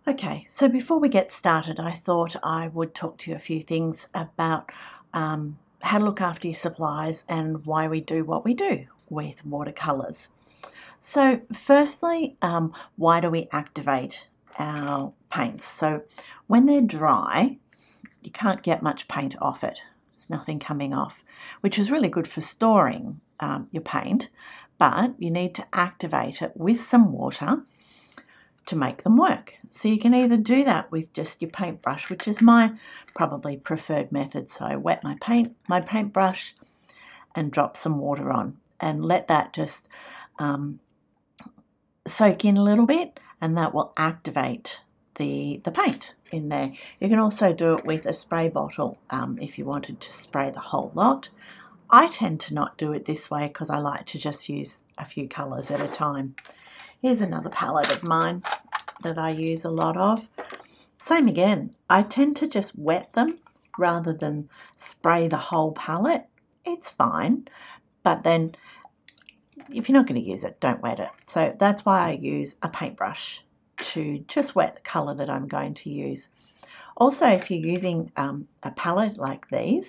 Okay, so before we get started, I thought I would talk to you a few things about how to look after your supplies and why we do what we do with watercolours. So firstly, why do we activate our paints? So when they're dry, you can't get much paint off it. There's nothing coming off, which is really good for storing your paint, but you need to activate it with some water to make them work. So you can either do that with just your paintbrush, which is my probably preferred method. So I wet my paintbrush and drop some water on and let that just soak in a little bit, and that will activate the paint in there. You can also do it with a spray bottle if you wanted to spray the whole lot. I tend to not do it this way because I like to just use a few colours at a time. Here's another palette of mine that I use a lot of. Same again, I tend to just wet them rather than spray the whole palette. It's fine, but then if you're not going to use it, don't wet it. So that's why I use a paintbrush to just wet the colour that I'm going to use. Also, if you're using a palette like these,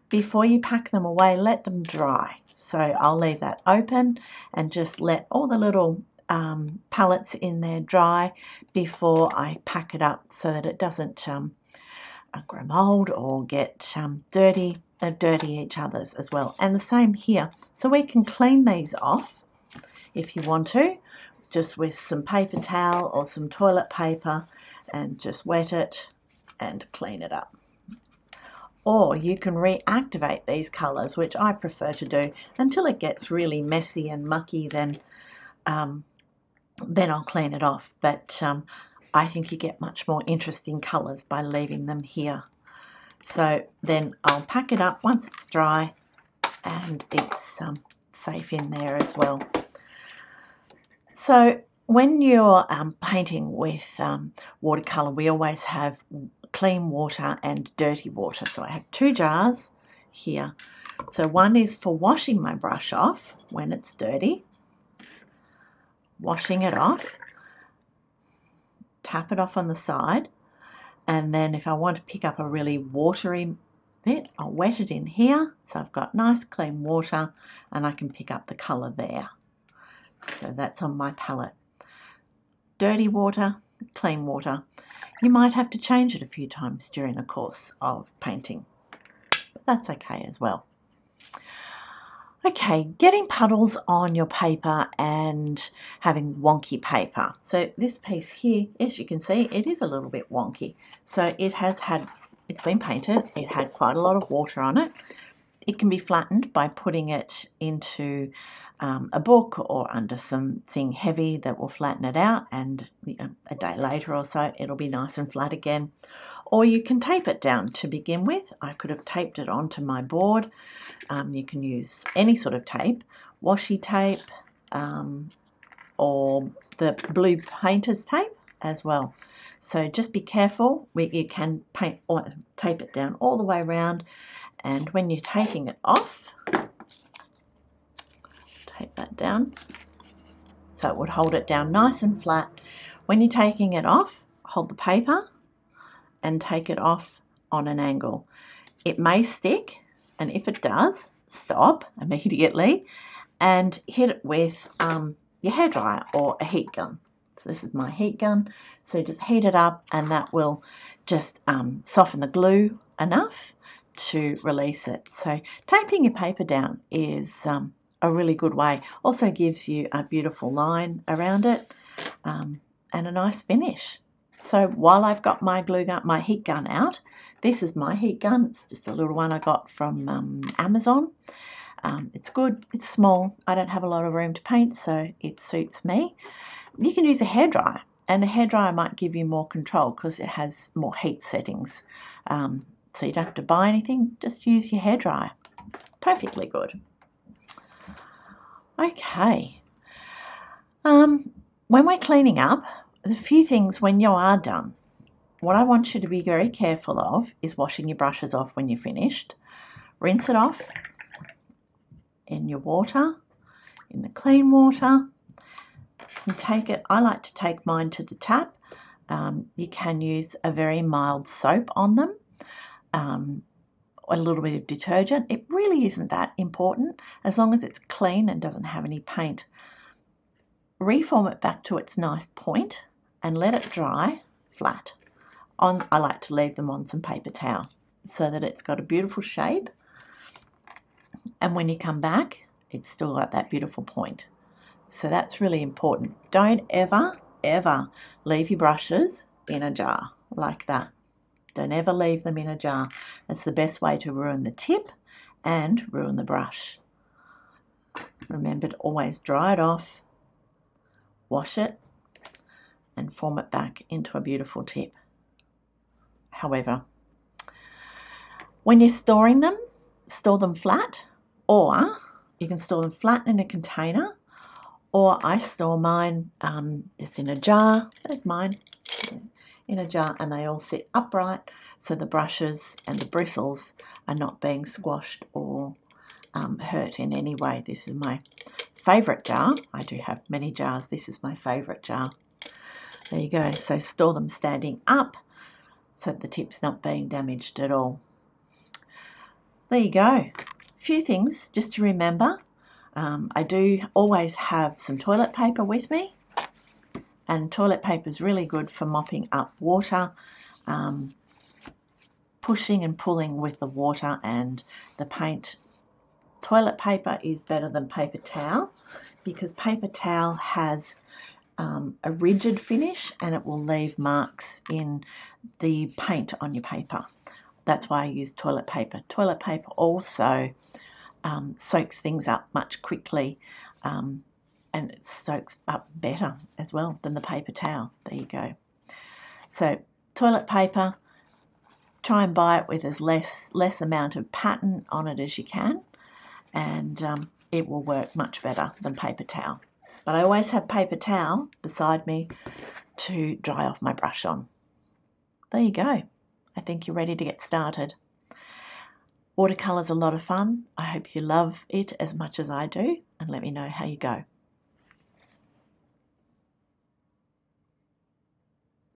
before you pack them away, let them dry. So I'll leave that open and just let all the little pallets in there dry before I pack it up so that it doesn't grow mold or get dirty each other's as well. And the same here. So we can clean these off if you want to, just with some paper towel or some toilet paper, and just wet it and clean it up. Or you can reactivate these colours, which I prefer to do until it gets really messy and mucky. Then I'll clean it off. But I think you get much more interesting colours by leaving them here. So then I'll pack it up once it's dry and it's safe in there as well. So when you're painting with watercolour, we always have clean water and dirty water. So I have 2 jars here. So one is for washing my brush off when it's dirty, washing it off, tap it off on the side, and then if I want to pick up a really watery bit, I'll wet it in here. So I've got nice clean water and I can pick up the colour there. So that's on my palette. Dirty water, clean water. You might have to change it a few times during the course of painting, but that's okay as well. Okay, getting puddles on your paper and having wonky paper. So this piece here, as you can see, it is a little bit wonky. So it's been painted, it had quite a lot of water on it. It can be flattened by putting it into a book or under something heavy that will flatten it out, and a day later or so it'll be nice and flat again. Or you can tape it down to begin with. I could have taped it onto my board. You can use any sort of tape, washi tape, or the blue painter's tape as well. So just be careful. You can paint or tape it down all the way around, and when you're taking it off, tape that down so it would hold it down nice and flat. When you're taking it off, hold the paper and take it off on an angle. It may stick, and if it does, stop immediately and hit it with your hairdryer or a heat gun. So this is my heat gun. So just heat it up and that will just soften the glue enough to release it. So taping your paper down is a really good way. Also gives you a beautiful line around it and a nice finish. So while I've got my heat gun out, this is my heat gun. It's just a little one I got from Amazon. It's good. It's small. I don't have a lot of room to paint, so it suits me. You can use a hairdryer, and a hairdryer might give you more control because it has more heat settings. So you don't have to buy anything. Just use your hairdryer. Perfectly good. Okay. When we're cleaning up, a few things when you are done. What I want you to be very careful of is washing your brushes off when you're finished. Rinse it off in your water, in the clean water. You take it, I like to take mine to the tap You can use a very mild soap on them, a little bit of detergent. It really isn't that important as long as it's clean and doesn't have any paint. Reform it back to its nice point and let it dry flat. I like to leave them on some paper towel so that it's got a beautiful shape, and when you come back it's still got that beautiful point. So that's really important. Don't ever leave your brushes in a jar like that. Don't ever leave them in a jar. That's the best way to ruin the tip and ruin the brush. Remember to always dry it off, wash it, and form it back into a beautiful tip. However, when you're storing them, store them flat, or you can store them flat in a container, or I store mine just in a jar. There's mine, in a jar, and they all sit upright so the brushes and the bristles are not being squashed or hurt in any way. This is my favourite jar. I do have many jars. This is my favourite jar. There you go. So store them standing up so the tip's not being damaged at all. There you go. A few things just to remember. I do always have some toilet paper with me, and toilet paper is really good for mopping up water, pushing and pulling with the water and the paint. Toilet paper is better than paper towel because paper towel has a rigid finish and it will leave marks in the paint on your paper. That's why I use toilet paper. Toilet paper also soaks things up much quickly, and it soaks up better as well than the paper towel. There you go. So toilet paper, try and buy it with as less amount of pattern on it as you can, and it will work much better than paper towel. But I always have paper towel beside me to dry off my brush on. There you go. I think you're ready to get started. Watercolour's a lot of fun. I hope you love it as much as I do, and let me know how you go.